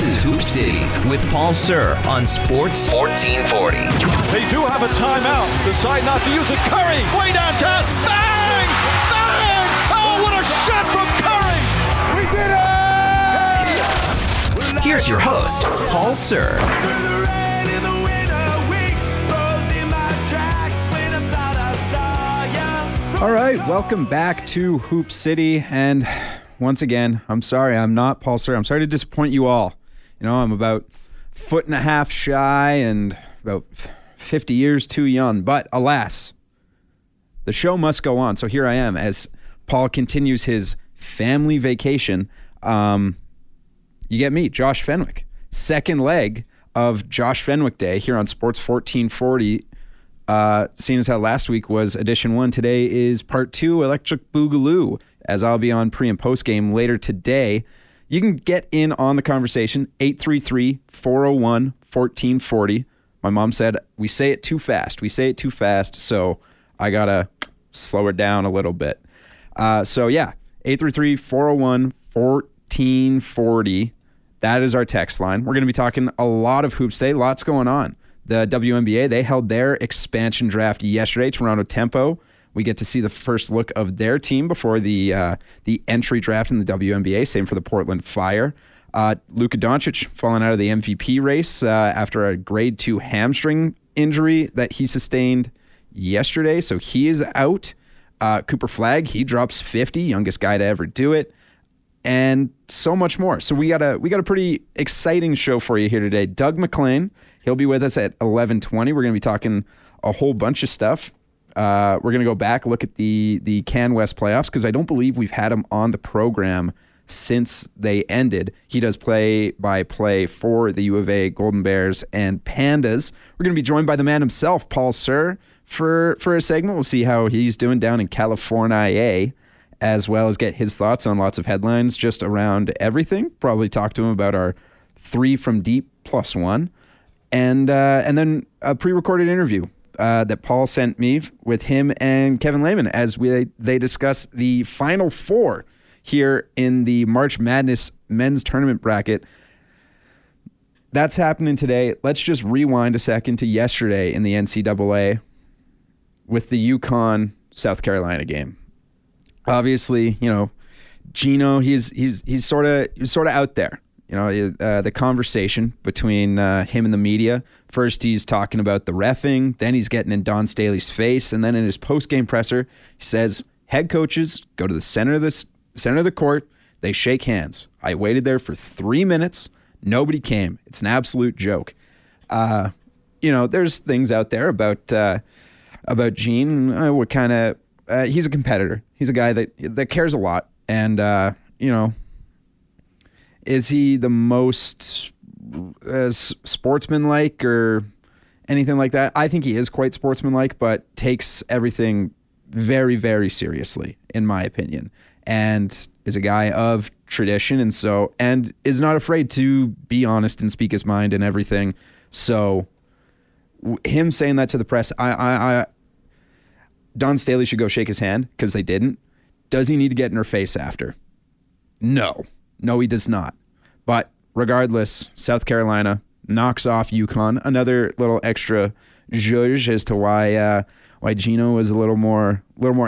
This is Hoop City with Paul Sir on Sports 1440. They do have a timeout. Decide not to use it. Curry, way downtown. Bang! Bang! Oh, what a shot from Curry! We did it! Here's your host, Paul Sir. All right, welcome back to Hoop City. And once again, I'm sorry, I'm not Paul Sir. I'm sorry to disappoint you all. You know, I'm about a foot and a half shy and about 50 years too young. But alas, the show must go on. So here I am as Paul continues his family vacation. You get me, Josh Fenwick. Second leg of Josh Fenwick Day here on Sports 1440. Seeing as how last week was edition 1, today is part 2, Electric Boogaloo, as I'll be on pre and post game later today. You can get in on the conversation, 833-401-1440. My mom said we say it too fast. So I got to slow it down a little bit. So yeah, 833-401-1440. That is our text line. We're going to be talking a lot of hoops today, lots going on. The WNBA, they held their expansion draft yesterday, Toronto Tempo. We get to see the first look of their team before the entry draft in the WNBA. Same for the Portland Fire. Luka Doncic falling out of the MVP race after a grade 2 hamstring injury that he sustained yesterday. So he is out. Cooper Flagg, he drops 50, youngest guy to ever do it. And so much more. So we got a pretty exciting show for you here today. Doug McLean, he'll be with us at 11:20. We're going to be talking a whole bunch of stuff. We're going to go back, look at the Can West playoffs, because I don't believe we've had him on the program since they ended. He does play-by-play for the U of A Golden Bears and Pandas. We're going to be joined by the man himself, Paul Sir, for a segment. We'll see how he's doing down in California, as well as get his thoughts on lots of headlines just around everything. Probably talk to him about our 3 from deep plus 1. And then a pre-recorded interview that Paul sent me with him and Kevin Lehman as they discuss the Final Four here in the March Madness men's tournament bracket. That's happening today. Let's just rewind a second to yesterday in the NCAA with the UConn South Carolina game. Obviously, you know, Gino, he's sort of out there. You know, the conversation between him and the media. First, he's talking about the reffing. Then he's getting in Don Staley's face. And then in his post-game presser, he says, head coaches go to the center of the court. They shake hands. I waited there for 3 minutes. Nobody came. It's an absolute joke. You know, there's things out there about Gene. What kind of he's a competitor. He's a guy that cares a lot. And, you know, is he the most sportsmanlike or anything like that? I think he is quite sportsmanlike, but takes everything very, very seriously, in my opinion, and is a guy of tradition, and is not afraid to be honest and speak his mind and everything. So him saying that to the press, Don Staley should go shake his hand because they didn't. Does he need to get in her face after? No, he does not. But regardless, South Carolina knocks off UConn. Another little extra zhuzh as to why Gino was a little more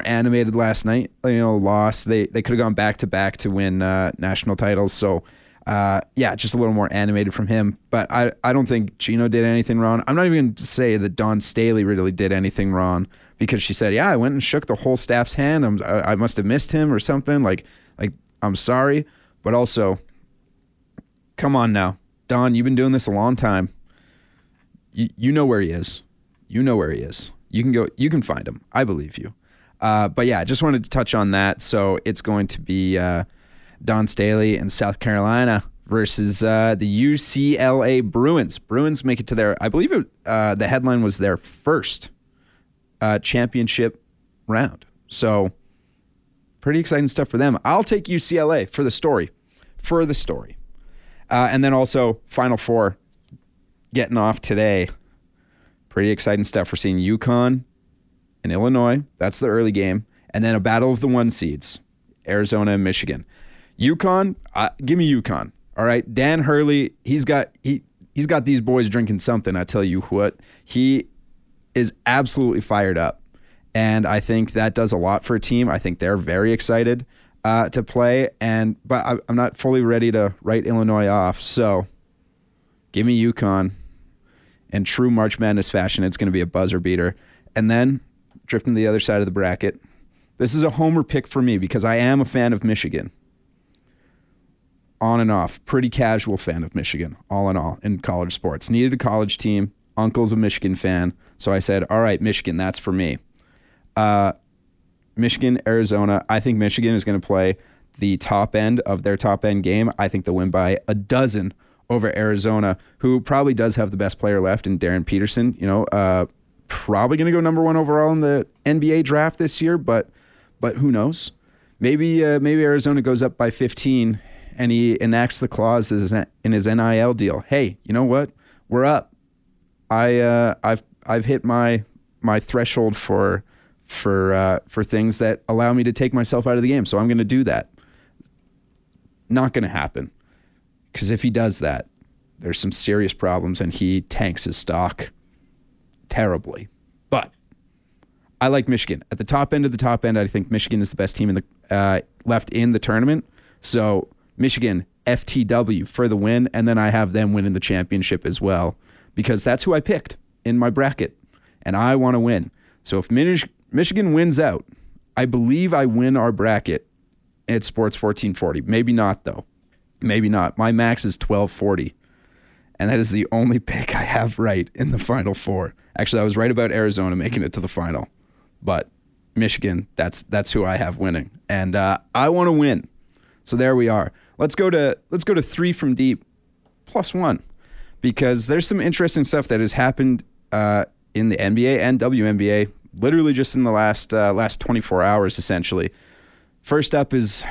animated last night. You know, lost. They could have gone back to back to win national titles. So just a little more animated from him. But I don't think Gino did anything wrong. I'm not even going to say that Don Staley really did anything wrong, because she said, I went and shook the whole staff's hand. I must have missed him or something. Like I'm sorry, but also, come on now, Don. You've been doing this a long time. You know where he is. You can go. You can find him. I believe you. But yeah, I just wanted to touch on that. So it's going to be Don Staley and South Carolina versus the UCLA Bruins. Bruins make it to their, I believe the headline was their first championship round. So pretty exciting stuff for them. I'll take UCLA for the story. And then also Final Four getting off today. Pretty exciting stuff. We're seeing UConn and Illinois. That's the early game. And then a battle of the 1 seeds, Arizona and Michigan. UConn, give me UConn. All right, Dan Hurley, he's got these boys drinking something. I tell you what, he is absolutely fired up, and I think that does a lot for a team. I think they're very excited to play, but I'm not fully ready to write Illinois off. So, give me UConn. In true March Madness fashion, it's going to be a buzzer beater. And then, drifting to the other side of the bracket, this is a homer pick for me because I am a fan of Michigan. On and off. Pretty casual fan of Michigan, all in all, in college sports. Needed a college team. Uncle's a Michigan fan. So I said, all right, Michigan, that's for me. Michigan, Arizona. I think Michigan is going to play the top end of their top end game. I think they'll win by 12 over Arizona, who probably does have the best player left in Darren Peterson. Probably going to go number 1 overall in the NBA draft this year, but who knows? Maybe Arizona goes up by 15 and he enacts the clauses in his NIL deal. Hey, you know what? We're up. I've hit my threshold for things that allow me to take myself out of the game, so I'm going to do that. Not going to happen, because if he does that, there's some serious problems and he tanks his stock terribly. But I like Michigan at the top end of the top end. I think Michigan is the best team in the left in the tournament. So Michigan FTW for the win, and then I have them winning the championship as well, because that's who I picked in my bracket, and I want to win. So if Michigan wins out, I believe I win our bracket at Sports 1440. Maybe not, though. Maybe not. My max is 1240, and that is the only pick I have right in the Final Four. Actually, I was right about Arizona making it to the final, but Michigan, that's who I have winning, and I want to win. So there we are. Let's go to 3 from deep +1, because there's some interesting stuff that has happened in the NBA and WNBA literally just in the last 24 hours, essentially. First up is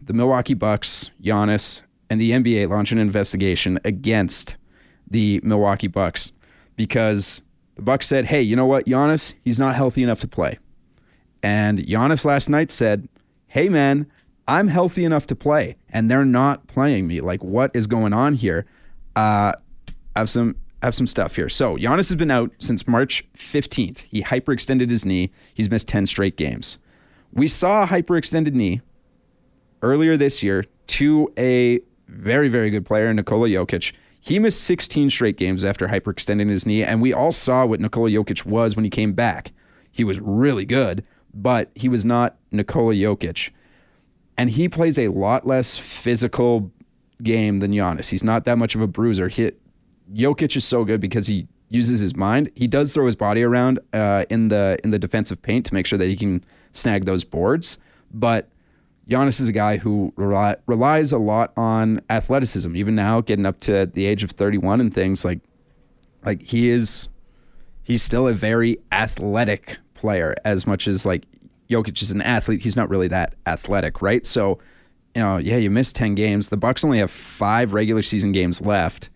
the Milwaukee Bucks, Giannis, and the NBA launch an investigation against the Milwaukee Bucks, because the Bucks said, hey, you know what, Giannis, he's not healthy enough to play. And Giannis last night said, hey, man, I'm healthy enough to play, and they're not playing me. Like, what is going on here? I have some stuff here. So Giannis has been out since March 15th. He hyperextended his knee. He's missed 10 straight games. We saw a hyperextended knee earlier this year to a very, very good player, Nikola Jokic. He missed 16 straight games after hyperextending his knee, and we all saw what Nikola Jokic was when he came back. He was really good, but he was not Nikola Jokic. And he plays a lot less physical game than Giannis. He's not that much of a bruiser. Jokic is so good because he uses his mind. He does throw his body around in the defensive paint to make sure that he can snag those boards. But Giannis is a guy who relies a lot on athleticism. Even now, getting up to the age of 31 and things like he's still a very athletic player. As much as like Jokic is an athlete, he's not really that athletic, right? So, you missed 10 games. The Bucks only have 5 regular season games left.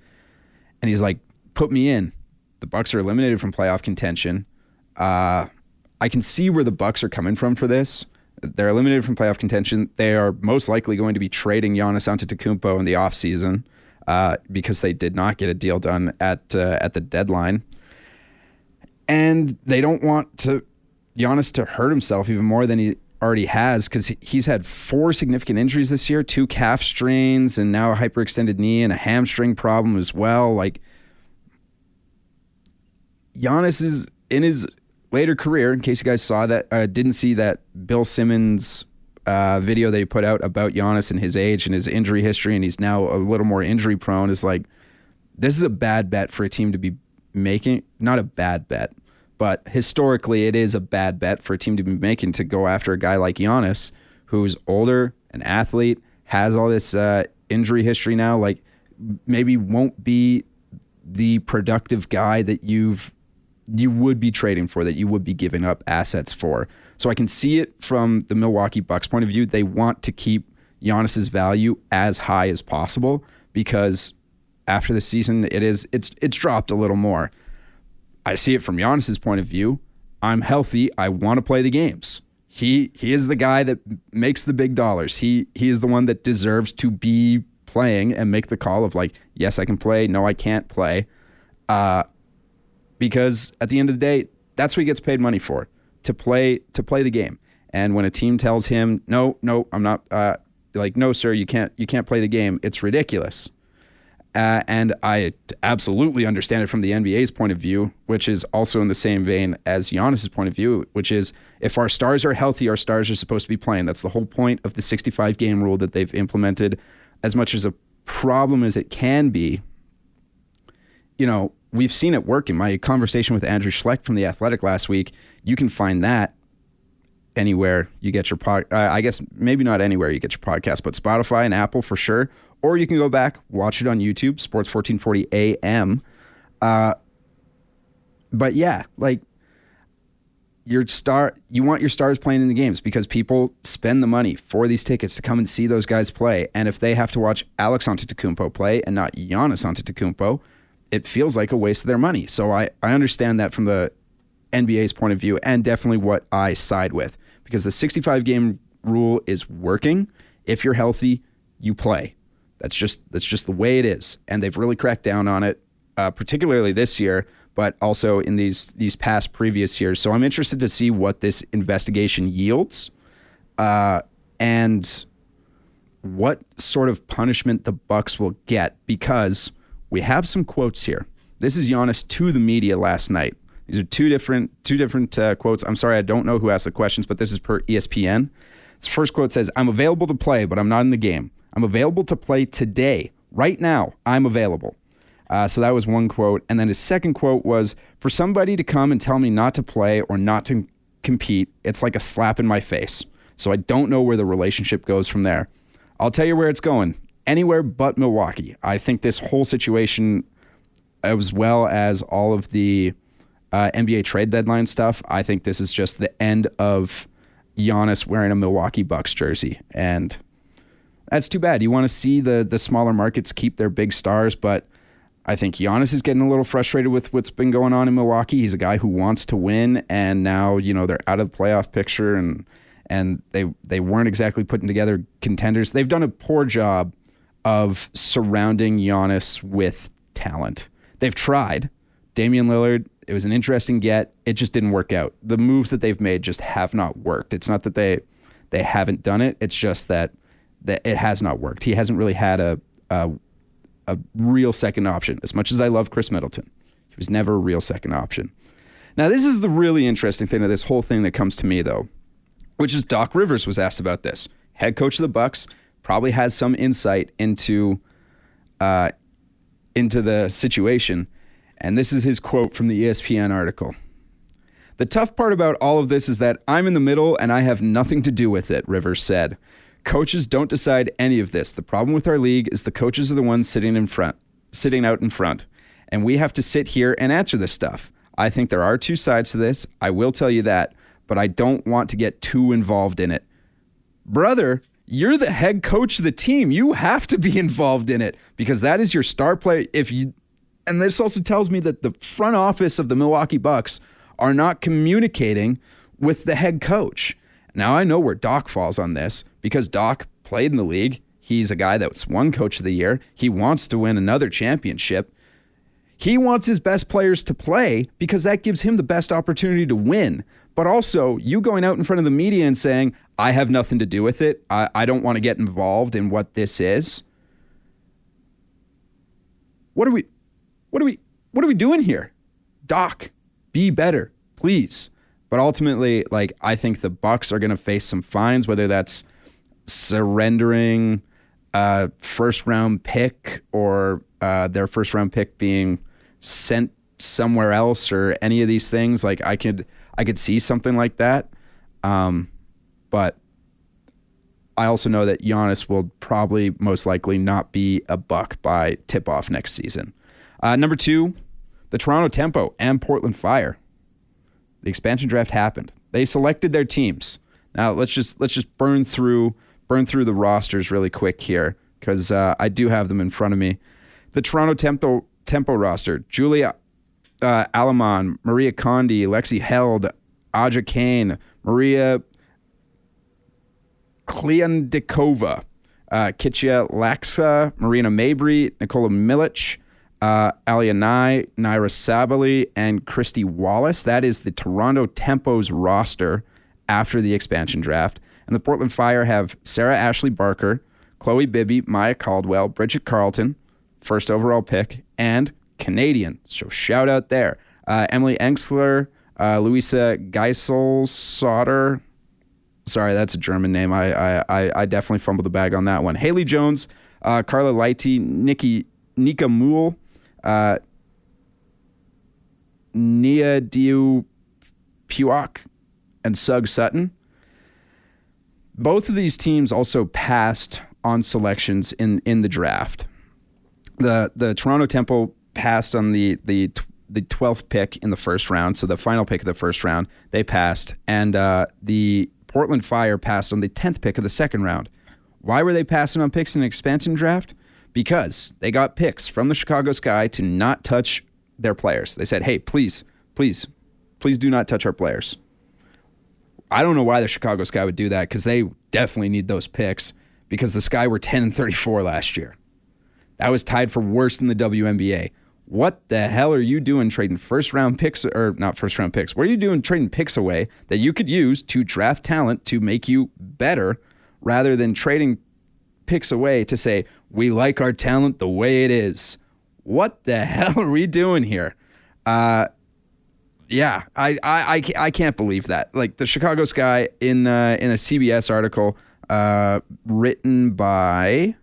And he's like, put me in. The Bucks are eliminated from playoff contention. I can see where the Bucks are coming from for this. They're eliminated from playoff contention. They are most likely going to be trading Giannis Antetokounmpo in the offseason because they did not get a deal done at the deadline. And they don't want Giannis to hurt himself even more than he already has, because he's had 4 significant injuries this year, 2 calf strains, and now a hyperextended knee and a hamstring problem as well. Like, Giannis is in his later career, in case you guys saw that, didn't see that Bill Simmons video that he put out about Giannis and his age and his injury history, and he's now a little more injury prone, is like, this is a bad bet for a team to be making. Not a bad bet, but historically, it is a bad bet for a team to be making, to go after a guy like Giannis, who's older, an athlete, has all this injury history now, like maybe won't be the productive guy that you would be trading for, that you would be giving up assets for. So I can see it from the Milwaukee Bucks point of view. They want to keep Giannis's value as high as possible, because after the season, it's dropped a little more. I see it from Giannis's point of view. I'm healthy. I want to play the games. He is the guy that makes the big dollars. He is the one that deserves to be playing and make the call of like, yes, I can play. No, I can't play. Because at the end of the day, that's what he gets paid money for, to play the game. And when a team tells him, no, I'm not, no, sir, you can't play the game, it's ridiculous. And I absolutely understand it from the NBA's point of view, which is also in the same vein as Giannis's point of view, which is if our stars are healthy, our stars are supposed to be playing. That's the whole point of the 65-game rule that they've implemented. As much as a problem as it can be, we've seen it work. In my conversation with Andrew Schlecht from The Athletic last week, you can find that anywhere you get your I guess maybe not anywhere you get your podcast, but Spotify and Apple for sure. Or you can go back, watch it on YouTube, Sports 1440 AM. But yeah, like you want your stars playing in the games because people spend the money for these tickets to come and see those guys play. And if they have to watch Alex Antetokounmpo play and not Giannis Antetokounmpo, it feels like a waste of their money. So I understand that from the NBA's point of view, and definitely what I side with, because the 65-game rule is working. If you're healthy, you play. That's just the way it is, and they've really cracked down on it, particularly this year, but also in these past previous years. So I'm interested to see what this investigation yields, and what sort of punishment the Bucks will get, because we have some quotes here. This is Giannis to the media last night. These are two different quotes. I'm sorry, I don't know who asked the questions, but this is per ESPN. His first quote says, "I'm available to play, but I'm not in the game. I'm available to play today. Right now, I'm available." So that was one quote. And then his second quote was, "For somebody to come and tell me not to play or not to compete, it's like a slap in my face. So I don't know where the relationship goes from there. I'll tell you where it's going. Anywhere but Milwaukee." I think this whole situation, as well as all of the NBA trade deadline stuff, I think this is just the end of Giannis wearing a Milwaukee Bucks jersey. And that's too bad. You want to see the smaller markets keep their big stars, but I think Giannis is getting a little frustrated with what's been going on in Milwaukee. He's a guy who wants to win, and now, they're out of the playoff picture, and they weren't exactly putting together contenders. They've done a poor job of surrounding Giannis with talent. They've tried. Damian Lillard, it was an interesting get. It just didn't work out. The moves that they've made just have not worked. It's not that they haven't done it. It's just that it has not worked. He hasn't really had a real second option. As much as I love Chris Middleton, he was never a real second option. Now, this is the really interesting thing of this whole thing that comes to me, though, which is Doc Rivers was asked about this. Head coach of the Bucks, probably has some insight into the situation. And this is his quote from the ESPN article. "The tough part about all of this is that I'm in the middle and I have nothing to do with it," Rivers said. "Coaches don't decide any of this. The problem with our league is the coaches are the ones sitting out in front. And we have to sit here and answer this stuff. I think there are two sides to this. I will tell you that, but I don't want to get too involved in it." Brother, you're the head coach of the team. You have to be involved in it because that is your star player. And this also tells me that the front office of the Milwaukee Bucks are not communicating with the head coach. Now, I know where Doc falls on this because Doc played in the league. He's a guy that's won Coach of the Year. He wants to win another championship. He wants his best players to play because that gives him the best opportunity to win. But also, you going out in front of the media and saying, "I have nothing to do with it. I don't want to get involved in what this is." What are we doing here? Doc, be better, please. But ultimately, I think the Bucks are going to face some fines, whether that's surrendering a first-round pick or their first-round pick being sent somewhere else or any of these things. I could see something like that. But I also know that Giannis will probably most likely not be a Buck by tip-off next season. Number 2, the Toronto Tempo and Portland Fire. The expansion draft happened. They selected their teams. Now let's just burn through the rosters really quick here because I do have them in front of me. The Toronto Tempo roster: Julia Alaman, Maria Condi, Lexi Held, Aja Kane, Maria Kliandikova, Kitja Laksa, Marina Mabry, Nikola Milic, Alia Nye, Naira Sabali, and Christy Wallace. That is the Toronto Tempo's roster after the expansion draft. And the Portland Fire have Sarah Ashley Barker, Chloe Bibby, Maya Caldwell, Bridget Carlton, first overall pick, and Canadian. So shout out there. Emily Engsler, Louisa Geisel-Sauter. Sorry, that's a German name. I definitely fumbled the bag on that one. Haley Jones, Carla Leite, Nika Moole, Nia Diu Puak, and Sug Sutton. Both of these teams also passed on selections in the draft. The Toronto Temple passed on the 12th pick in the first round, so the final pick of the first round, they passed. And the Portland Fire passed on the 10th pick of the second round. Why were they passing on picks in an expansion draft? Because they got picks from the Chicago Sky to not touch their players. They said, hey, please do not touch our players. I don't know why the Chicago Sky would do that, because they definitely need those picks, because the Sky were 10-34 last year. That was tied for worst in the WNBA. What the hell are you doing trading first-round picks, or not first-round picks? What are you doing trading picks away that you could use to draft talent to make you better, rather than trading picks away to say, we like our talent the way it is? What the hell are we doing here? Yeah, I can't believe that. Like, the Chicago Sky in a CBS article written by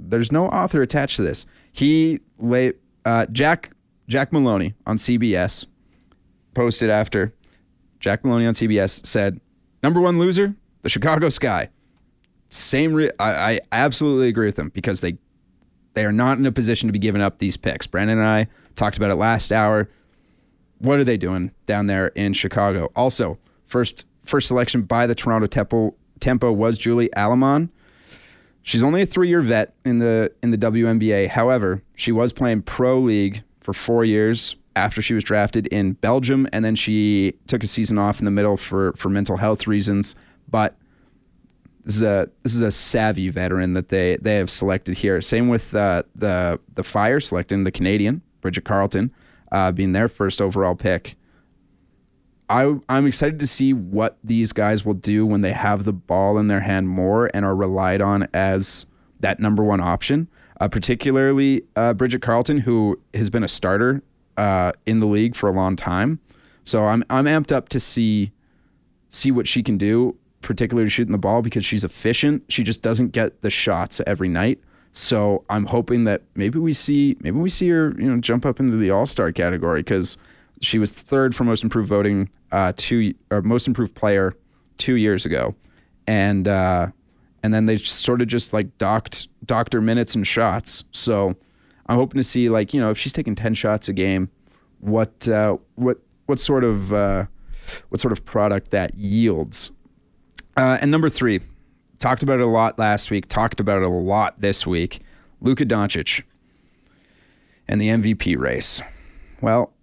there's no author attached to this. Jack Maloney on CBS posted after. Jack Maloney on CBS said, "Number one loser, the Chicago Sky." I absolutely agree with them, because they are not in a position to be giving up these picks. Brandon and I talked about it last hour. What are they doing down there in Chicago? Also, first selection by the Toronto Tempo was Julie Alamon. She's only a 3-year vet in the WNBA. However, she was playing pro league for 4 years after she was drafted in Belgium, and then she took a season off in the middle for mental health reasons. But this is a savvy veteran that they have selected here. Same with the Fire selecting the Canadian Bridget Carlton, being their first overall pick. I'm excited to see what these guys will do when they have the ball in their hand more and are relied on as that number one option. Particularly Bridget Carlton, who has been a starter in the league for a long time. So I'm amped up to see what she can do, particularly shooting the ball, because she's efficient. She just doesn't get the shots every night. So I'm hoping that maybe we see her, jump up into the All-Star category, because she was third for most improved voting, most improved player 2 years ago, and then they sort of just like docked her minutes and shots. So I'm hoping to see, if she's taking 10 shots a game, what sort of product that yields. And number 3, talked about it a lot last week, talked about it a lot this week, Luka Doncic and the MVP race. Well,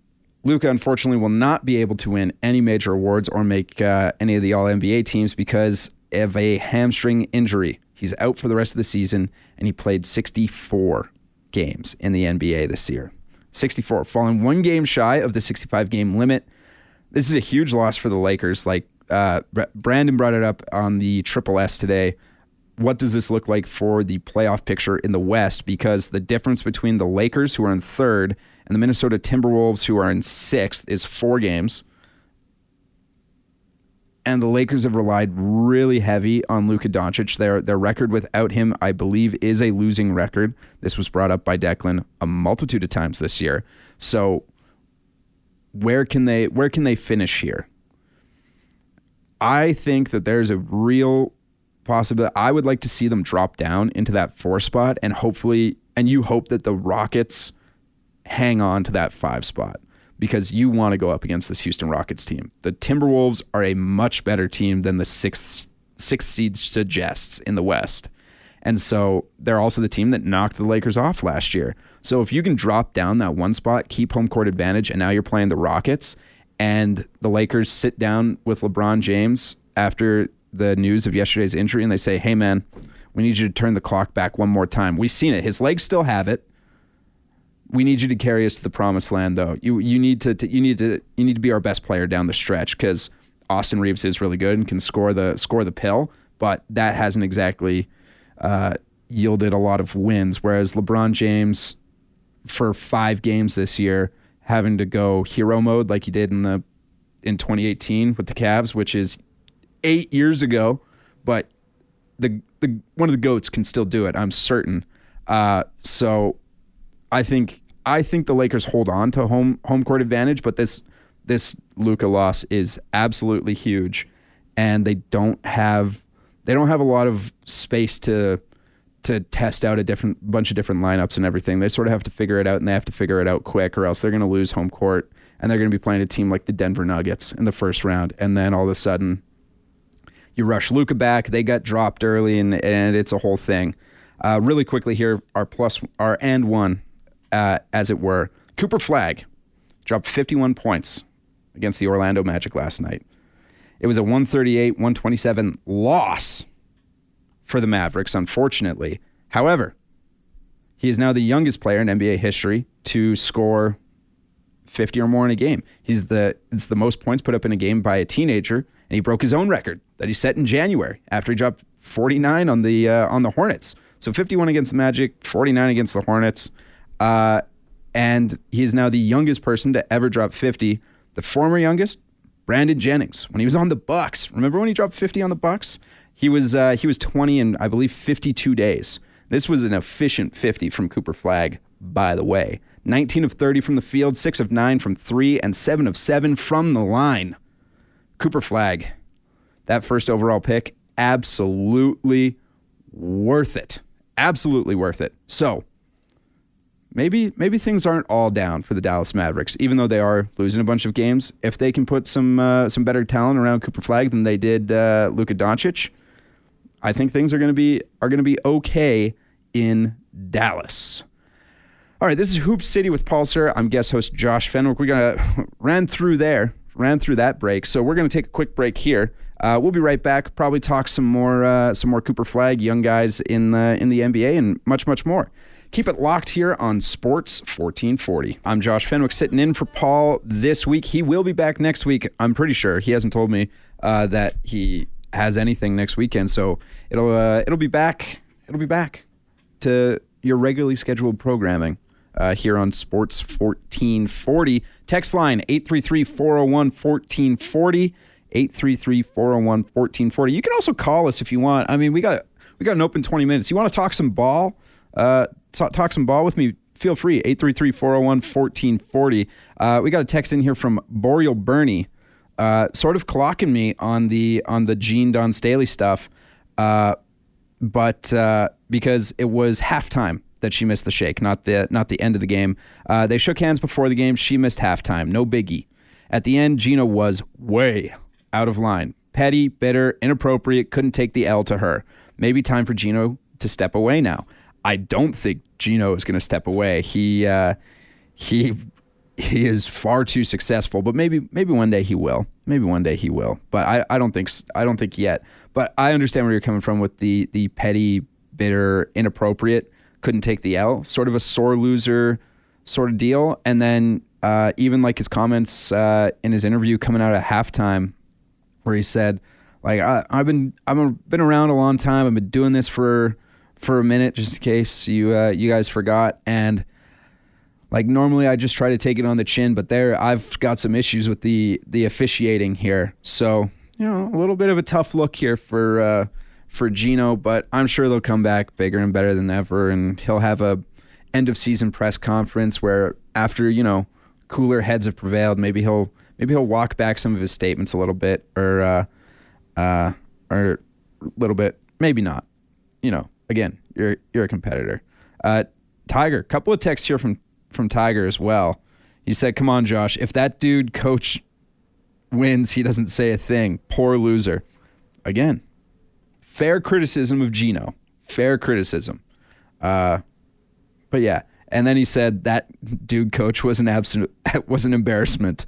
Luka, unfortunately, will not be able to win any major awards or make any of the All-NBA teams because of a hamstring injury. He's out for the rest of the season, and he played 64 games in the NBA this year. 64, falling 1 game shy of the 65-game limit. This is a huge loss for the Lakers. Brandon brought it up on the Triple S today. What does this look like for the playoff picture in the West? Because the difference between the Lakers, who are in 3rd, and the Minnesota Timberwolves, who are in 6th, is 4 games. And the Lakers have relied really heavy on Luka Doncic. Their record without him, I believe, is a losing record. This was brought up by Declan a multitude of times this year. So where can they finish here? I think that there's a real possibility. I would like to see them drop down into that 4 spot, and you hope that the Rockets hang on to that 5 spot, because you want to go up against this Houston Rockets team. The Timberwolves are a much better team than the sixth seed suggests in the West. And so they're also the team that knocked the Lakers off last year. So if you can drop down that 1 spot, keep home court advantage, and now you're playing the Rockets, and the Lakers sit down with LeBron James after the news of yesterday's injury and they say, hey man, we need you to turn the clock back one more time. We've seen it. His legs still have it. We need you to carry us to the promised land, though. You need to be our best player down the stretch, because Austin Reeves is really good and can score the pill, but that hasn't exactly yielded a lot of wins. Whereas LeBron James, for 5 games this year, having to go hero mode like he did in 2018 with the Cavs, which is 8 years ago, but the one of the GOATs can still do it, I'm certain. So I think the Lakers hold on to home court advantage, but this Luka loss is absolutely huge, and they don't have a lot of space to test out a bunch of different lineups and everything. They sort of have to figure it out, and they have to figure it out quick, or else they're going to lose home court, and they're going to be playing a team like the Denver Nuggets in the first round, and then all of a sudden you rush Luka back. They got dropped early, and it's a whole thing. Really quickly here, our and one, as it were. Cooper Flagg dropped 51 points against the Orlando Magic last night. It was a 138-127 loss for the Mavericks, unfortunately. However, he is now the youngest player in NBA history to score 50 or more in a game. It's the most points put up in a game by a teenager, and he broke his own record that he set in January after he dropped 49 on the Hornets. So 51 against the Magic, 49 against the Hornets, and he is now the youngest person to ever drop 50. The former youngest, Brandon Jennings, when he was on the Bucks. Remember when he dropped 50 on the Bucks? He was 20 in, I believe, 52 days. This was an efficient 50 from Cooper Flagg, by the way. 19 of 30 from the field, 6 of 9 from 3, and 7 of 7 from the line. Cooper Flagg, that first overall pick, absolutely worth it. Absolutely worth it. So maybe things aren't all down for the Dallas Mavericks, even though they are losing a bunch of games. If they can put some better talent around Cooper Flagg than they did Luka Doncic, I think things are going to be okay in Dallas. All right, this is Hoop City with Paul Sir. I'm guest host Josh Fenwick. We ran through that break, so we're going to take a quick break here. We'll be right back. Probably talk some more Cooper Flagg, young guys in the NBA, and much more. Keep it locked here on Sports 1440. I'm Josh Fenwick, sitting in for Paul this week. He will be back next week. I'm pretty sure. He hasn't told me that he has anything next weekend, so it'll be back. It'll be back to your regularly scheduled programming here on Sports 1440. Text line 833-401-1440. 833-401-1440. You can also call us if you want. I mean, we got an open 20 minutes. You want to talk some ball? Talk some ball with me? Feel free. 833-401-1440. We got a text in here from Boreal Bernie, sort of clocking me on the Gene Don Staley stuff, but because it was halftime that she missed the shake, not the end of the game. They shook hands before the game. She missed halftime. No biggie. At the end, Gino was way out of line. Petty, bitter, inappropriate, couldn't take the L to her. Maybe time for Gino to step away now. I don't think Gino is going to step away. He is far too successful, but maybe one day he will. Maybe one day he will. But I don't think yet. But I understand where you're coming from with the petty, bitter, inappropriate, couldn't take the L, sort of a sore loser sort of deal. And then even like his comments in his interview coming out at halftime, where he said, like, I've been around a long time. I've been doing this for a minute, just in case you guys forgot. And like normally I just try to take it on the chin, but I've got some issues with the officiating here. So, a little bit of a tough look here for Gino, but I'm sure they'll come back bigger and better than ever, and he'll have a end of season press conference where after, cooler heads have prevailed, maybe he'll walk back some of his statements a little bit, or a little bit, maybe not. Again, you're a competitor. Tiger, couple of texts here from Tiger as well. He said, "Come on, Josh, if that dude coach wins, he doesn't say a thing. Poor loser." Again, fair criticism of Gino. Fair criticism. But yeah. And then he said that dude coach was an embarrassment.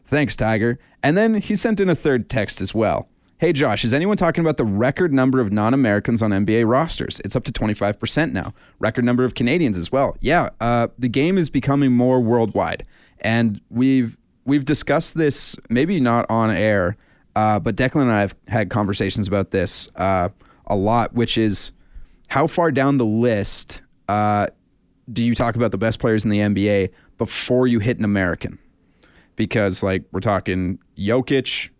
Thanks, Tiger. And then he sent in a third text as well. Hey, Josh, is anyone talking about the record number of non-Americans on NBA rosters? It's up to 25% now. Record number of Canadians as well. Yeah, the game is becoming more worldwide. And we've discussed this, maybe not on air, but Declan and I have had conversations about this a lot, which is how far down the list do you talk about the best players in the NBA before you hit an American? Because, like, we're talking Jokic,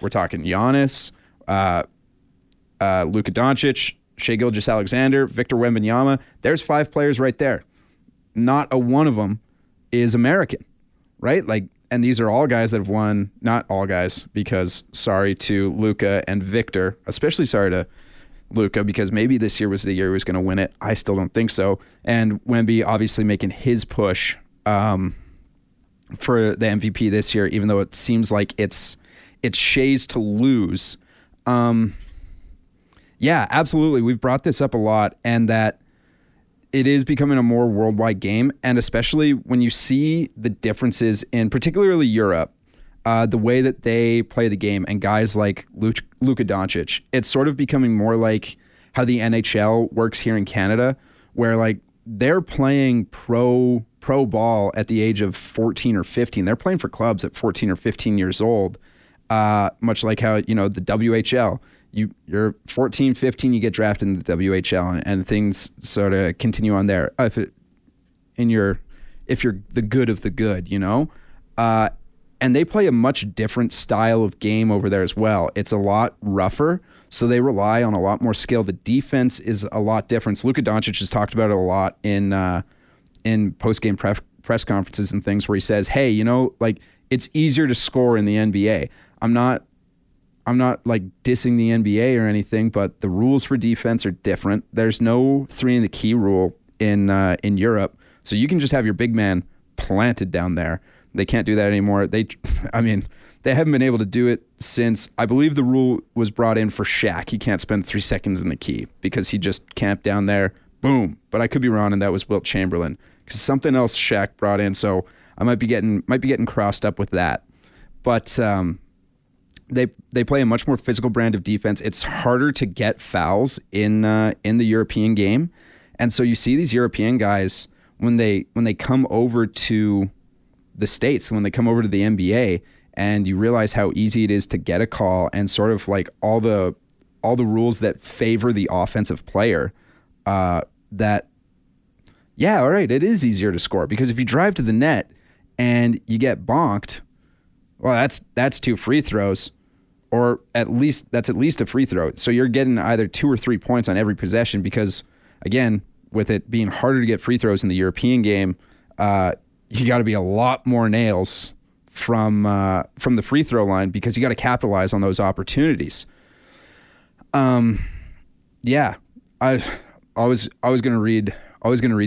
we're talking Giannis, Luka Doncic, Shai Gilgeous-Alexander, Victor Wembanyama. There's 5 players right there. Not a one of them is American, right? Like, and these are all guys that have won, not all guys, because sorry to Luka and Victor, especially sorry to Luka, because maybe this year was the year he was going to win it. I still don't think so. And Wemby obviously making his push for the MVP this year, even though it seems like it's Shai's to lose. Yeah, absolutely. We've brought this up a lot, and that it is becoming a more worldwide game, and especially when you see the differences in particularly Europe, the way that they play the game, and guys like Luka Doncic, it's sort of becoming more like how the NHL works here in Canada, where like they're playing pro ball at the age of 14 or 15. They're playing for clubs at 14 or 15 years old, much like how, the WHL. You're 14, 15, you get drafted in the WHL, and things sort of continue on there. If you're the good of the good, and they play a much different style of game over there as well. It's a lot rougher, so they rely on a lot more skill. The defense is a lot different. Luka Doncic has talked about it a lot in post-game press conferences and things, where he says, hey, like, it's easier to score in the NBA. I'm not like dissing the NBA or anything, but the rules for defense are different. There's no 3 in the key rule in Europe, so you can just have your big man planted down there. They can't do that anymore. They haven't been able to do it since, I believe the rule was brought in for Shaq. He can't spend 3 seconds in the key because he just camped down there. Boom. But I could be wrong, and that was Wilt Chamberlain, because something else Shaq brought in. So I might be getting crossed up with that. But They play a much more physical brand of defense. It's harder to get fouls in the European game, and so you see these European guys when they come over to the States, when they come over to the NBA, and you realize how easy it is to get a call, and sort of like all the rules that favor the offensive player. That, yeah, all right, it is easier to score, because if you drive to the net and you get bonked, well, that's 2 free throws. Or that's at least a free throw. So you're getting either 2 or 3 points on every possession, because, again, with it being harder to get free throws in the European game, you got to be a lot more nails from the free throw line, because you got to capitalize on those opportunities. Yeah, I was going to read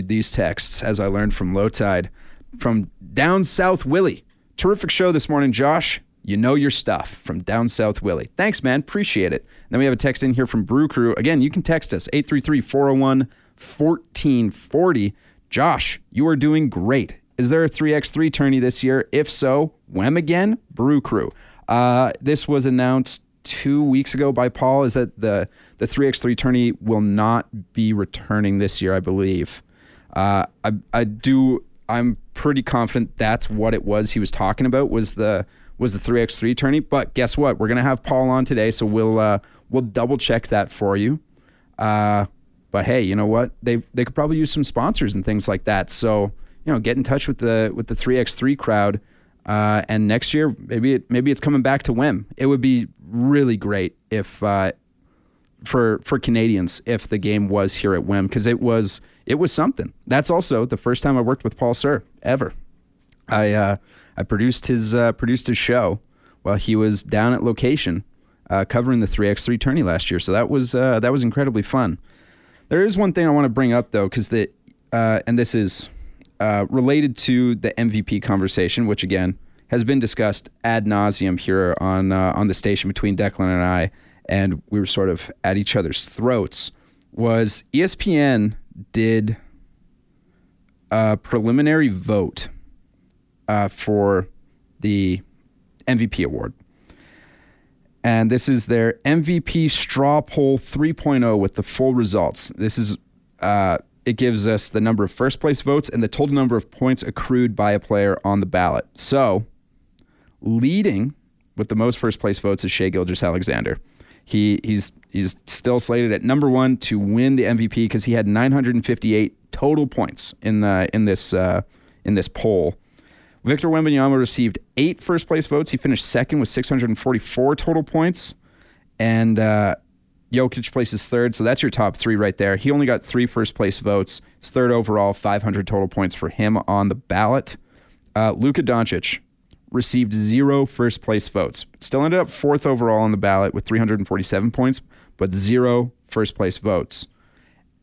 these texts, as I learned from Low Tide, from Down South Willie. Terrific show this morning, Josh. You know your stuff, from Down South Willie. Thanks, man. Appreciate it. And then we have a text in here from Brew Crew. Again, you can text us, 833-401-1440. Josh, you are doing great. Is there a 3x3 tourney this year? If so, when again? Brew Crew. This was announced 2 weeks ago by Paul, is that the 3x3 tourney will not be returning this year, I believe. I'm pretty confident that's what it was he was talking about, was the 3x3 tourney. But guess what? We're going to have Paul on today, so we'll double check that for you. But hey, you know what? They could probably use some sponsors and things like that. So, get in touch with the 3x3 crowd. And next year, maybe it's coming back to WEM. It would be really great if for Canadians, if the game was here at WEM, because it was something. That's also the first time I worked with Paul Sir ever. I produced his show while he was down at location covering the 3x3 tourney last year. So that was incredibly fun. There is one thing I want to bring up, though, because and this is related to the MVP conversation, which again has been discussed ad nauseum here on the station between Declan and I, and we were sort of at each other's throats. Was ESPN did a preliminary vote for the MVP award. And this is their MVP straw poll 3.0 with the full results. This is it gives us the number of first place votes and the total number of points accrued by a player on the ballot. So, leading with the most first place votes is Shai Gilgeous-Alexander. He's still slated at number 1 to win the MVP because he had 958 total points in this poll. Victor Wembanyama received 8 first place votes. He finished second with 644 total points, and Jokic places third. So that's your top 3 right there. He only got 3 first place votes. It's third overall, 500 total points for him on the ballot. Luka Doncic received 0 first place votes. Still ended up 4th overall on the ballot with 347 points, but 0 first place votes.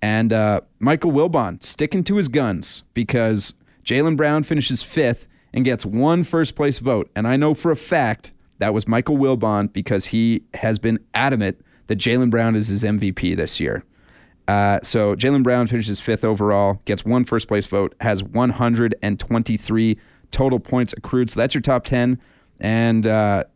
And Michael Wilbon sticking to his guns because Jaylen Brown finishes 5th and gets 1 first place vote. And I know for a fact that was Michael Wilbon because he has been adamant that Jaylen Brown is his MVP this year. So Jaylen Brown finishes 5th overall, gets 1 first place vote, has 123 total points accrued. So that's your top 10. And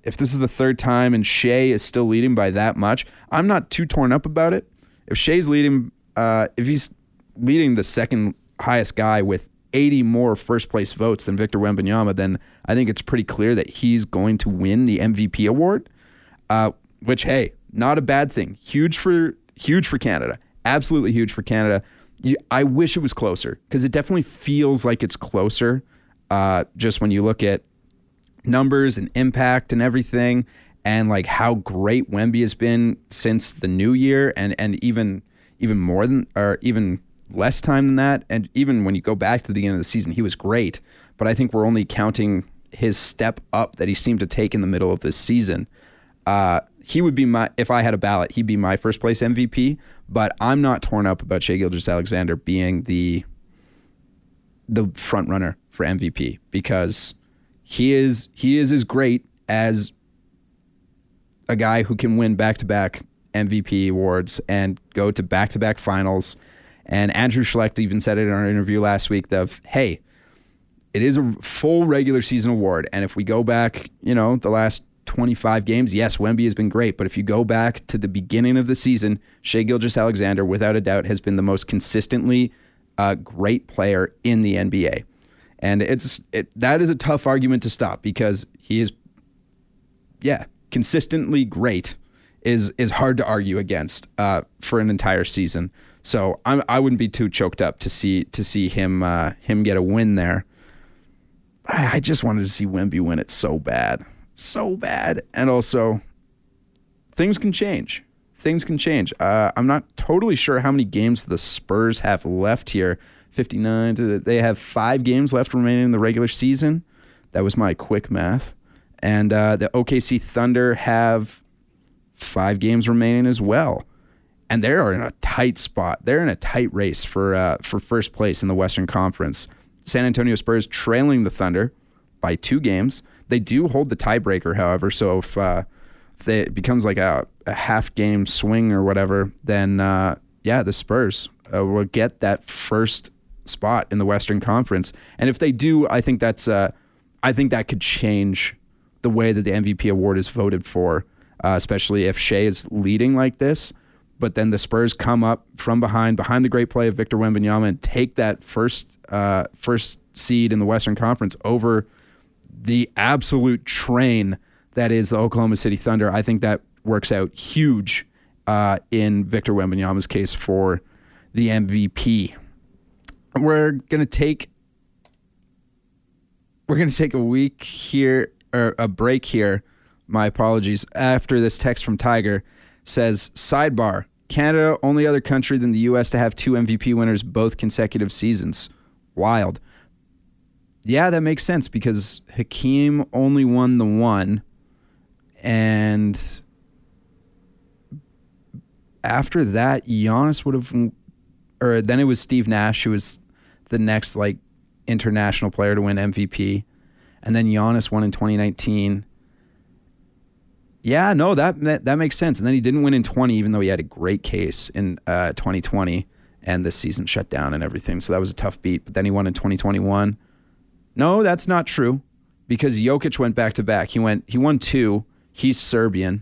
if this is the 3rd time and Shai is still leading by that much, I'm not too torn up about it. If Shai's leading, if he's leading the second highest guy with 80 more first place votes than Victor Wembanyama, then I think it's pretty clear that he's going to win the MVP award, which, hey, not a bad thing. Huge for Canada. Absolutely huge for Canada. I wish it was closer because it definitely feels like it's closer just when you look at numbers and impact and everything and like how great Wemby has been since the new year and even more than or even less time than that. And even when you go back to the beginning of the season, he was great. But I think we're only counting his step up that he seemed to take in the middle of this season. He would be if I had a ballot, he'd be my first place MVP. But I'm not torn up about Shai Gilgeous-Alexander being the front runner for MVP because he is as great as a guy who can win back-to-back MVP awards and go to back-to-back finals. And Andrew Schlecht even said it in our interview last week of, hey, it is a full regular season award. And if we go back, the last 25 games, yes, Wemby has been great. But if you go back to the beginning of the season, Shai Gilgeous-Alexander, without a doubt, has been the most consistently great player in the NBA. And that is a tough argument to stop because he is, consistently great is hard to argue against for an entire season. So I wouldn't be too choked up to see him get a win there. I just wanted to see Wemby win it so bad. And also, things can change. I'm not totally sure how many games the Spurs have left here. 59. They have 5 games left remaining in the regular season. That was my quick math. And the OKC Thunder have 5 games remaining as well. And they are in a tight spot. They're in a tight race for first place in the Western Conference. San Antonio Spurs trailing the Thunder by 2 games. They do hold the tiebreaker, however. So if it becomes like a half game swing or whatever, then the Spurs will get that first spot in the Western Conference. And if they do, I think that could change the way that the MVP award is voted for, especially if Shai is leading like this. But then the Spurs come up from behind the great play of Victor Wembanyama and take that first seed in the Western Conference over the absolute train that is the Oklahoma City Thunder. I think that works out huge in Victor Wembanyama's case for the MVP. We're gonna take a week here or a break here. My apologies. After this text from Tiger says, sidebar, Canada, only other country than the U.S. to have 2 MVP winners both consecutive seasons. Wild. Yeah, that makes sense because Hakeem only won the 1. And after that, Giannis would have, or then it was Steve Nash who was the next international player to win MVP. And then Giannis won in 2019. Yeah, no, that makes sense. And then he didn't win in 20, even though he had a great case in 2020, and this season shut down and everything. So that was a tough beat. But then he won in 2021. No, that's not true, because Jokic went back to back. He won 2. He's Serbian.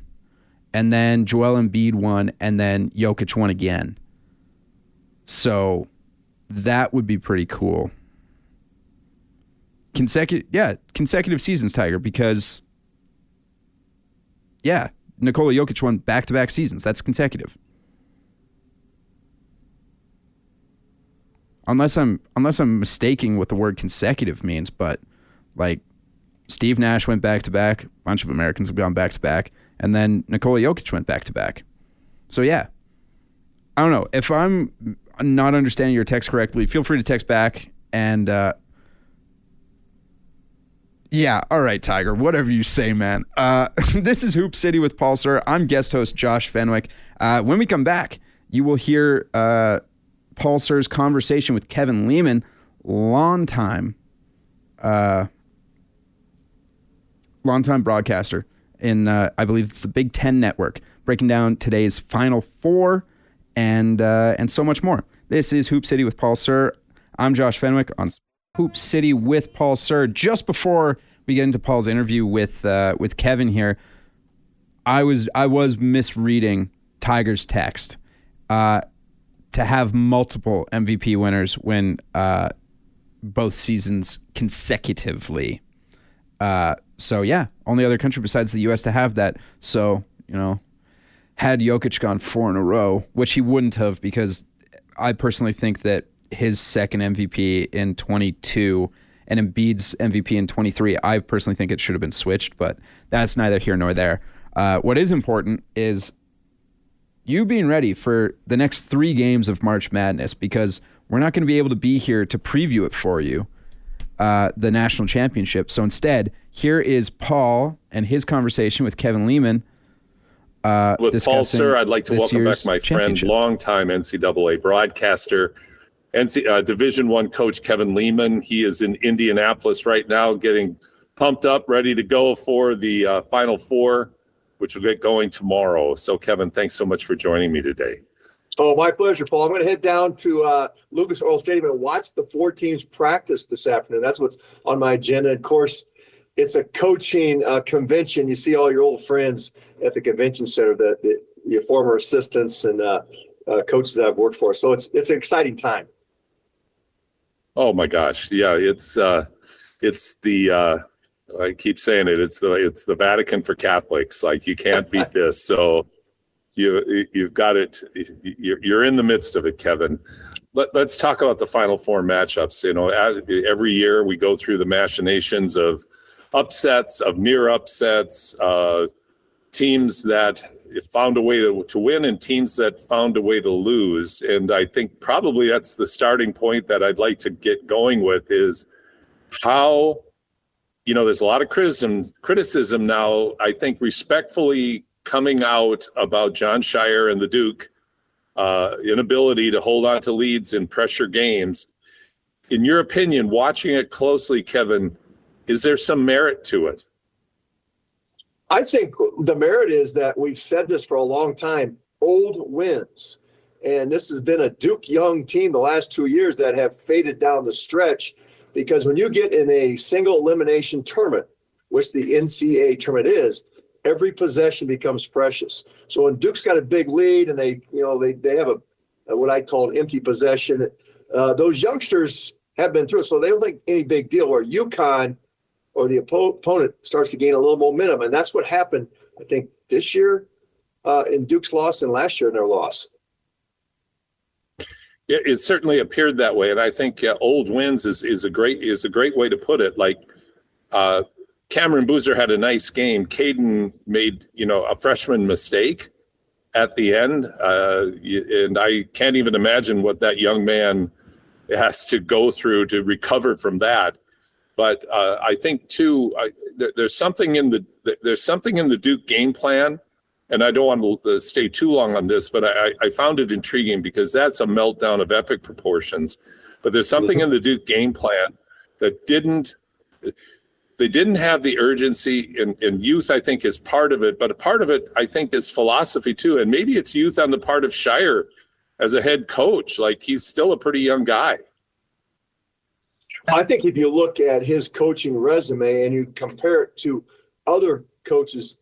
and then Joel Embiid won, and then Jokic won again. So that would be pretty cool. Consecutive seasons, Tiger, because Nikola Jokic won back-to-back seasons. That's consecutive. Unless I'm mistaking what the word consecutive means, but like Steve Nash went back-to-back, a bunch of Americans have gone back-to-back, and then Nikola Jokic went back-to-back. So yeah. I don't know. If I'm not understanding your text correctly, feel free to text back and yeah, all right, Tiger, whatever you say, man. This is Hoop City with Paul Sir. I'm guest host Josh Fenwick. When we come back, you will hear Paul Sir's conversation with Kevin Lehman, longtime broadcaster in, I believe it's the Big Ten Network, breaking down today's Final Four and so much more. This is Hoop City with Paul Sir. I'm Josh Fenwick on Hoop City with Paul Sir. Just before we get into Paul's interview with Kevin here, I was misreading Tiger's text. To have multiple MVP winners win both seasons consecutively. So yeah, only other country besides the U.S. to have that. So, had Jokic gone 4 in a row, which he wouldn't have, because I personally think that his second MVP in 22 and Embiid's MVP in 23, I personally think it should have been switched, but that's neither here nor there. What is important is you being ready for the next 3 games of March Madness, because we're not going to be able to be here to preview it for you, the national championship. So instead, here is Paul and his conversation with Kevin Lehman. With Paul Sir, I'd like to welcome back my friend, longtime NCAA broadcaster, Division I coach Kevin Lehman. He is in Indianapolis right now, getting pumped up, ready to go for the Final Four, which will get going tomorrow. So, Kevin, thanks so much for joining me today. Oh, my pleasure, Paul. I'm going to head down to Lucas Oil Stadium and watch the 4 teams practice this afternoon. That's what's on my agenda. Of course, it's a coaching convention. You see all your old friends at the convention center, your former assistants and coaches that I've worked for. So it's an exciting time. Oh my gosh, yeah, it's the I keep saying it. It's the Vatican for Catholics. Like, you can't beat this. So you've got it. You're in the midst of it, Kevin. Let's talk about the Final Four matchups. Every year we go through the machinations of upsets, of near upsets, teams that found a way to win and teams that found a way to lose. And I think probably that's the starting point that I'd like to get going with, is how, there's a lot of criticism now, I think respectfully coming out about John Shire and the Duke inability to hold on to leads in pressure games. In your opinion, watching it closely, Kevin, is there some merit to it? I think the merit is that we've said this for a long time, old wins. And this has been a Duke Young team the last 2 years that have faded down the stretch, because when you get in a single elimination tournament, which the NCAA tournament is, every possession becomes precious. So when Duke's got a big lead and they have a what I call an empty possession, those youngsters have been through it, so they don't think any big deal. Where UConn or the opponent starts to gain a little momentum. And that's what happened, I think, this year in Duke's loss and last year in their loss. It certainly appeared that way. And I think old wins is a great way to put it. Like Cameron Boozer had a nice game. Caden made, a freshman mistake at the end. And I can't even imagine what that young man has to go through to recover from that. But I think too, there's something in the Duke game plan, and I don't want to stay too long on this, but I found it intriguing because that's a meltdown of epic proportions. But there's something in the Duke game plan that they didn't have the urgency, and youth, I think, is part of it. But a part of it, I think, is philosophy too, and maybe it's youth on the part of Shire as a head coach. Like, he's still a pretty young guy. I think if you look at his coaching resume and you compare it to other coaches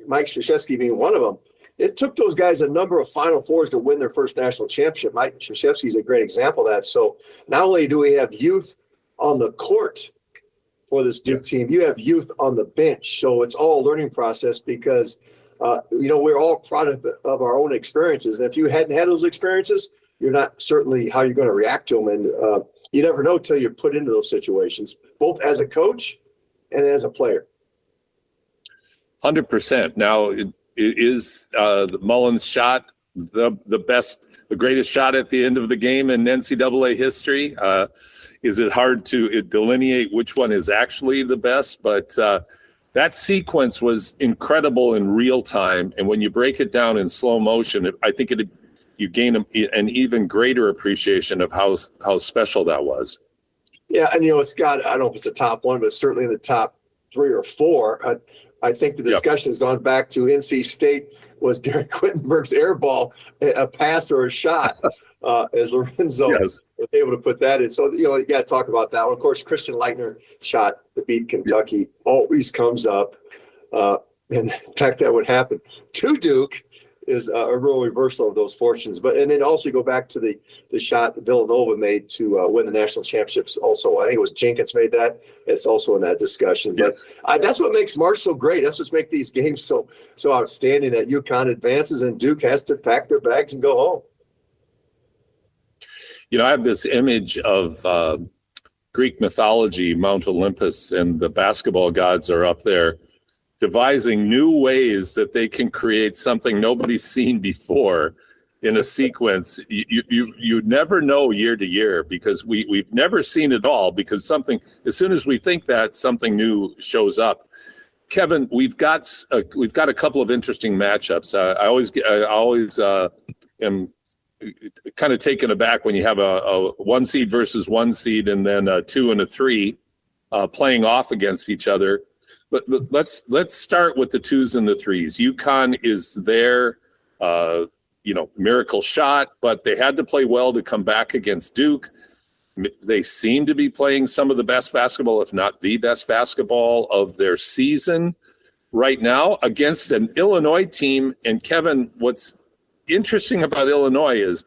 Mike Krzyzewski being one of them. It took those guys a number of Final Fours to win their first national championship. Mike Krzyzewski is a great example of that. So not only do we have youth on the court for this Duke team, you have youth on the bench. So it's all a learning process because, we're all product of our own experiences. And if you hadn't had those experiences, you're not certainly how you're going to react to them. And you never know till you're put into those situations, both as a coach and as a player. 100%. Now, is the Mullins shot the greatest shot at the end of the game in NCAA history? Is it hard to delineate which one is actually the best? But that sequence was incredible in real time. And when you break it down in slow motion, I think you gain an even greater appreciation of how special that was. Yeah, and it's got, I don't know if it's the top one, but it's certainly in the top 3 or 4. I think the discussion has gone back to NC State. Was Derek Quittenberg's air ball a pass or a shot? As Lorenzo was able to put that in. So, you got to talk about that one. Of course, Christian Leitner shot to beat Kentucky always comes up. And the fact that would happen to Duke is a real reversal of those fortunes. And then also you go back to the shot Villanova made to win the national championships. Also, I think it was Jenkins made that. It's also in that discussion. Yes. But that's what makes March so great. That's what makes these games so outstanding, that UConn advances and Duke has to pack their bags and go home. I have this image of Greek mythology, Mount Olympus, and the basketball gods are up there devising new ways that they can create something nobody's seen before in a sequence. You never know year to year because we've never seen it all, because as soon as we think that, something new shows up. Kevin, we've got a couple of interesting matchups. I always am kind of taken aback when you have a 1 seed versus 1 seed and then a 2 and a 3 playing off against each other. But let's start with the 2s and the 3s. UConn is their miracle shot, but they had to play well to come back against Duke. They seem to be playing some of the best basketball, if not the best basketball of their season right now against an Illinois team. And Kevin, what's interesting about Illinois is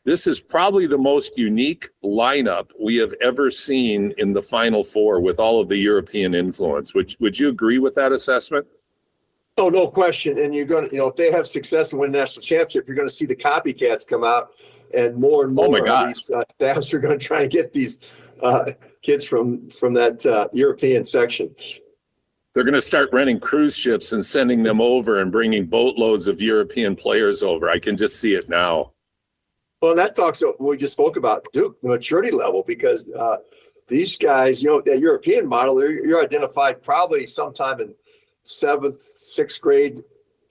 this is probably the most unique lineup we have ever seen in the Final Four with all of the European influence. Would you agree with that assessment? Oh, no question. And you're going to, if they have success and win a national championship, you're going to see the copycats come out, and more of these staffs are going to try and get these kids from that European section. They're going to start renting cruise ships and sending them over and bringing boatloads of European players over. I can just see it now. Well, that talks what we just spoke about, Duke, the maturity level, because these guys, that European model, you're identified probably sometime in 7th, 6th grade,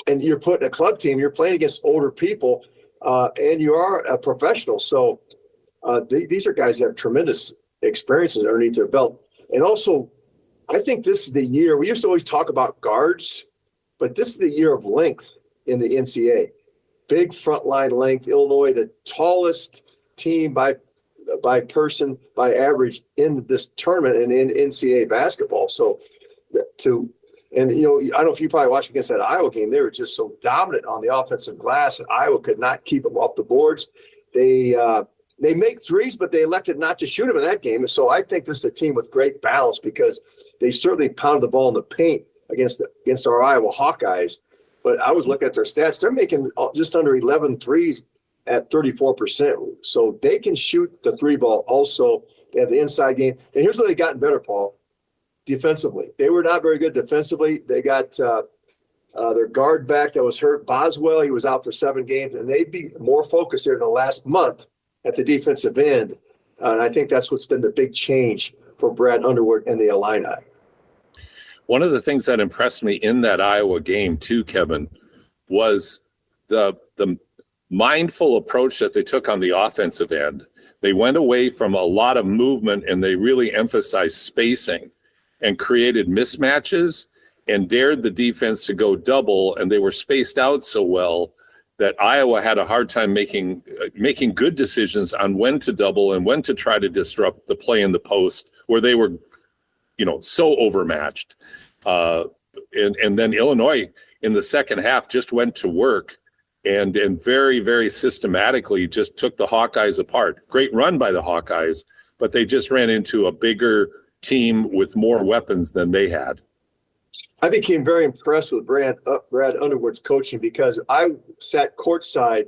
and you're put in a club team, you're playing against older people, and you are a professional. So these are guys that have tremendous experiences underneath their belt. And also, I think this is the year, we used to always talk about guards, but this is the year of length in the NCAA. Big frontline length. Illinois, the tallest team by average in this tournament and in NCAA basketball. So I don't know if you probably watched against that Iowa game. They were just so dominant on the offensive glass, and Iowa could not keep them off the boards. They make threes, but they elected not to shoot them in that game. And so I think this is a team with great balance, because they certainly pounded the ball in the paint against our Iowa Hawkeyes. But I was looking at their stats. They're making just under 11 threes at 34%. So they can shoot the 3 ball also. They have the inside game. And here's where they've gotten better, Paul, defensively. They were not very good defensively. They got their guard back that was hurt, Boswell. He was out for 7 games. And they'd be more focused here in the last month at the defensive end. And I think that's what's been the big change for Brad Underwood and the Illini. One of the things that impressed me in that Iowa game too, Kevin, was the mindful approach that they took on the offensive end. They went away from a lot of movement, and they really emphasized spacing and created mismatches and dared the defense to go double, and they were spaced out so well that Iowa had a hard time making good decisions on when to double and when to try to disrupt the play in the post, where they were so overmatched. And then Illinois in the second half just went to work and very, very systematically just took the Hawkeyes apart. Great run by the Hawkeyes, but they just ran into a bigger team with more weapons than they had. I became very impressed with Brad Underwood's coaching because I sat courtside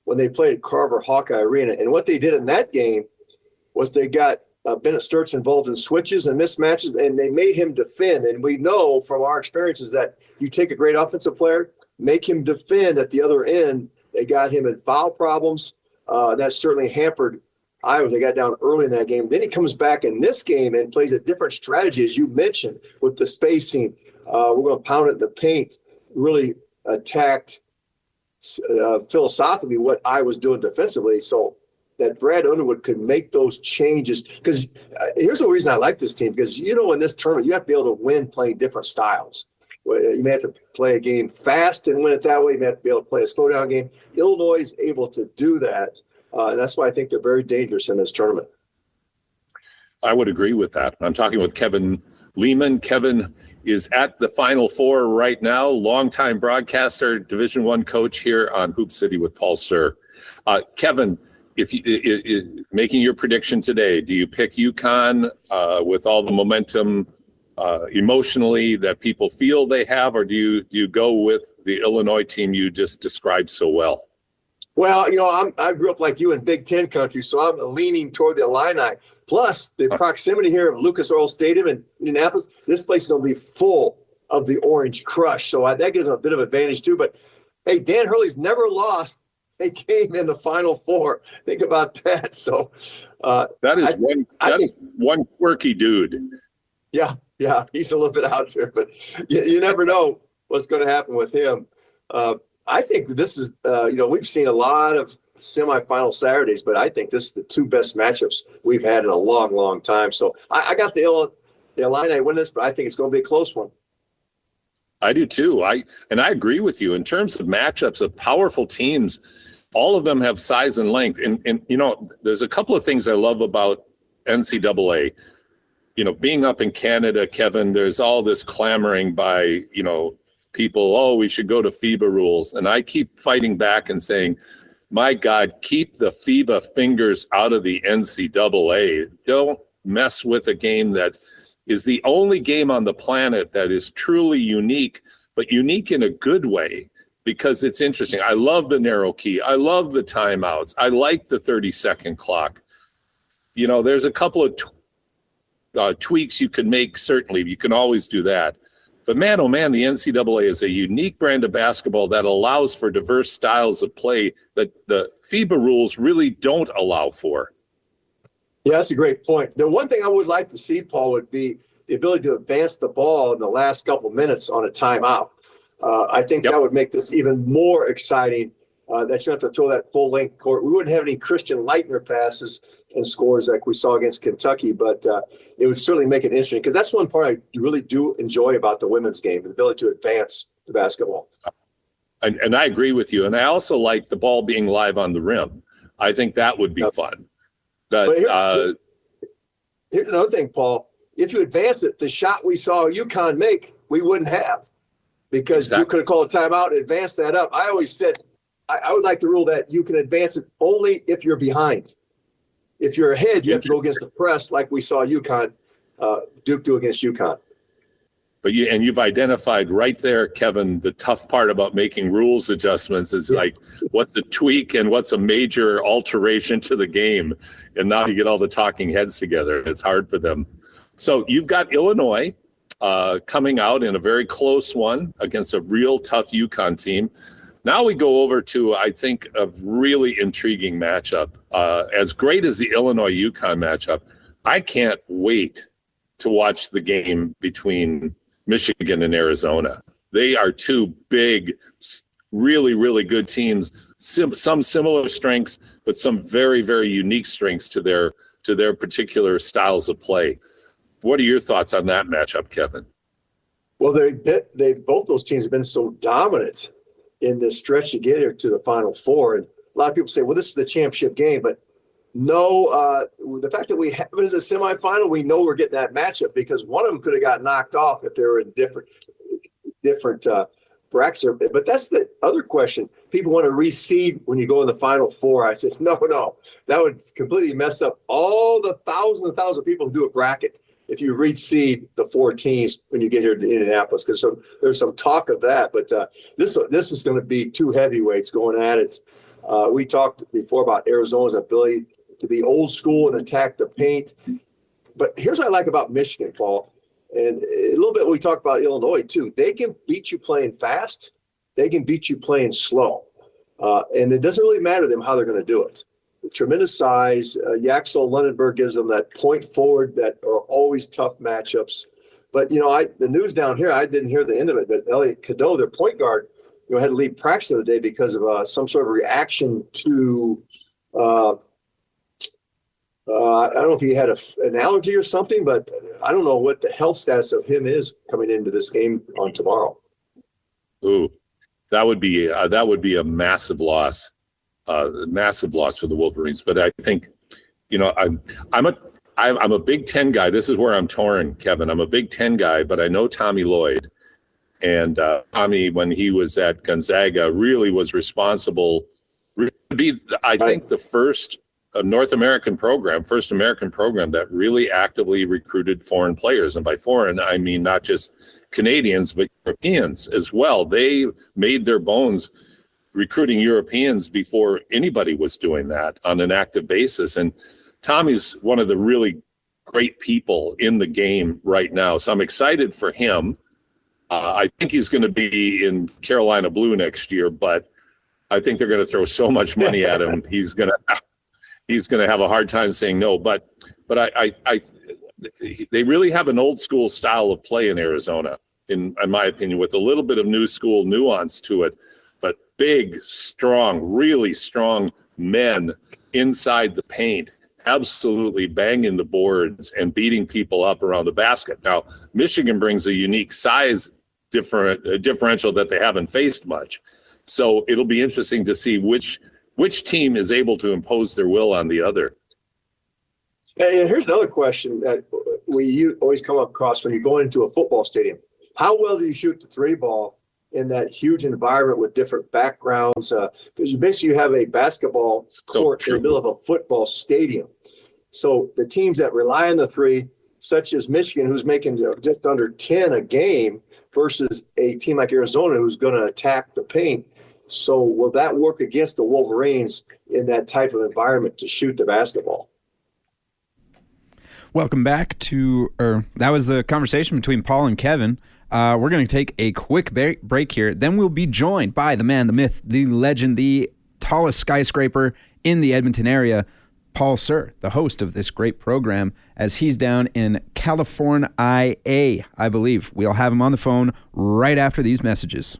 when they played at Carver Hawkeye Arena. And what they did in that game was they got Bennett Sturts involved in switches and mismatches, and they made him defend. And we know from our experiences that you take a great offensive player, make him defend at the other end. They got him in foul problems. That certainly hampered Iowa. They got down early in that game. Then he comes back in this game and plays a different strategy, as you mentioned, with the spacing. We're going to pound it in the paint, really attacked philosophically what I was doing defensively. So that Brad Underwood could make those changes. Because here's the reason I like this team, because, in this tournament, you have to be able to win playing different styles. You may have to play a game fast and win it that way. You may have to be able to play a slow-down game. Illinois is able to do that, and that's why I think they're very dangerous in this tournament. I would agree with that. I'm talking with Kevin Lehman. Kevin is at the Final Four right now, longtime broadcaster, Division I coach here on Hoop City with Paul Sir. Kevin, if you making your prediction today, do you pick UConn with all the momentum emotionally that people feel they have, or do you go with the Illinois team you just described so well? Well, I grew up like you in Big Ten country, so I'm leaning toward the Illini. Plus, the proximity here of Lucas Oil Stadium in Indianapolis, this place is going to be full of the Orange Crush, so that gives them a bit of advantage too. But hey, Dan Hurley's never lost a game in the Final Four. Think about that. So that is one quirky dude. Yeah, he's a little bit out there, but you never know what's going to happen with him. I think this is, we've seen a lot of semifinal Saturdays, but I think this is the two best matchups we've had in a long, long time. So I got the Illini win this, but I think it's going to be a close one. I do too. I agree with you in terms of matchups of powerful teams. All of them have size and length, and there's a couple of things I love about NCAA. Being up in Canada, Kevin, there's all this clamoring by, people, we should go to FIBA rules. And I keep fighting back and saying, my God, keep the FIBA fingers out of the NCAA. Don't mess with a game that is the only game on the planet that is truly unique, but unique in a good way, because it's interesting. I love the narrow key. I love the timeouts. I like the 30-second clock. There's a couple of tweaks you can make, certainly. You can always do that. But man, oh man, the NCAA is a unique brand of basketball that allows for diverse styles of play that the FIBA rules really don't allow for. Yeah, that's a great point. The one thing I would like to see, Paul, would be the ability to advance the ball in the last couple minutes on a timeout. I think that would make this even more exciting, that you have to throw that full length court. We wouldn't have any Christian Leitner passes and scores like we saw against Kentucky, but it would certainly make it interesting, because that's one part I really do enjoy about the women's game, the ability to advance the basketball. And I agree with you. And I also like the ball being live on the rim. I think that would be fun. Here's another thing, Paul. If you advance it, the shot we saw UConn make, we wouldn't have, because you could have called a timeout and advanced that up. I always said I would like the rule that you can advance it only if you're behind. If you're ahead, you have to go against the press, like we saw UConn, Duke do against UConn. But you've identified right there, Kevin, the tough part about making rules adjustments is like what's a tweak and what's a major alteration to the game. And now you get all the talking heads together. It's hard for them. So you've got Illinois coming out in a very close one against a real tough UConn team. Now we go over to, I think, a really intriguing matchup. As great as the Illinois-UConn matchup, I can't wait to watch the game between Michigan and Arizona. They are two big, really, really good teams. Some similar strengths, but some very, very unique strengths to their particular styles of play. What are your thoughts on that matchup, Kevin? Well, they both those teams have been so dominant in this stretch to get here to the Final Four. And a lot of people say, well, this is the championship game. But no, the fact that we have it as a semifinal, we know we're getting that matchup, because one of them could have got knocked off if they were in different brackets are, but that's the other question. People want to reseed when you go in the Final Four. I said, no, that would completely mess up all the thousands and thousands of people who do a bracket if you reseed the 4 teams when you get here to Indianapolis, because there's some talk of that. But this is going to be 2 heavyweights going at it. We talked before about Arizona's ability to be old school and attack the paint. But here's what I like about Michigan, Paul, and a little bit we talked about Illinois too. They can beat you playing fast. They can beat you playing slow. And it doesn't really matter to them how they're going to do it. The tremendous size. Yaxel Lunenburg gives them that point forward that are always tough matchups. But, the news down here, I didn't hear the end of it, but Elliot Cadeau, their point guard, had to leave practice the other day because of some sort of reaction to I don't know if he had an allergy or something, but I don't know what the health status of him is coming into this game on tomorrow. Ooh, that would be a massive loss for the Wolverines. But I think, I'm a Big Ten guy. This is where I'm torn, Kevin. I'm a Big Ten guy, but I know Tommy Lloyd, and Tommy, when he was at Gonzaga, really was responsible to be, I think, the first American program that really actively recruited foreign players. And by foreign, I mean not just Canadians, but Europeans as well. They made their bones recruiting Europeans before anybody was doing that on an active basis. And Tommy's one of the really great people in the game right now. So I'm excited for him. I think he's going to be in Carolina Blue next year, but I think they're going to throw so much money at him. He's going to have a hard time saying no. But they really have an old school style of play in Arizona, in my opinion, with a little bit of new school nuance to it. But big, strong, really strong men inside the paint, absolutely banging the boards and beating people up around the basket. Now, Michigan brings a unique size differential that they haven't faced much. So it'll be interesting to see which team is able to impose their will on the other. And here's another question that we always come across when you go into a football stadium. How well do you shoot the 3 ball in that huge environment with different backgrounds? Because you have a basketball court in the middle of a football stadium. So the teams that rely on the 3, such as Michigan, who's making just under 10 a game, versus a team like Arizona who's going to attack the paint. So will that work against the Wolverines in that type of environment to shoot the basketball? Welcome back that was the conversation between Paul and Kevin. We're going to take a quick break here. Then we'll be joined by the man, the myth, the legend, the tallest skyscraper in the Edmonton area, Paul Sir, the host of this great program, as he's down in California, I believe. We'll have him on the phone right after these messages.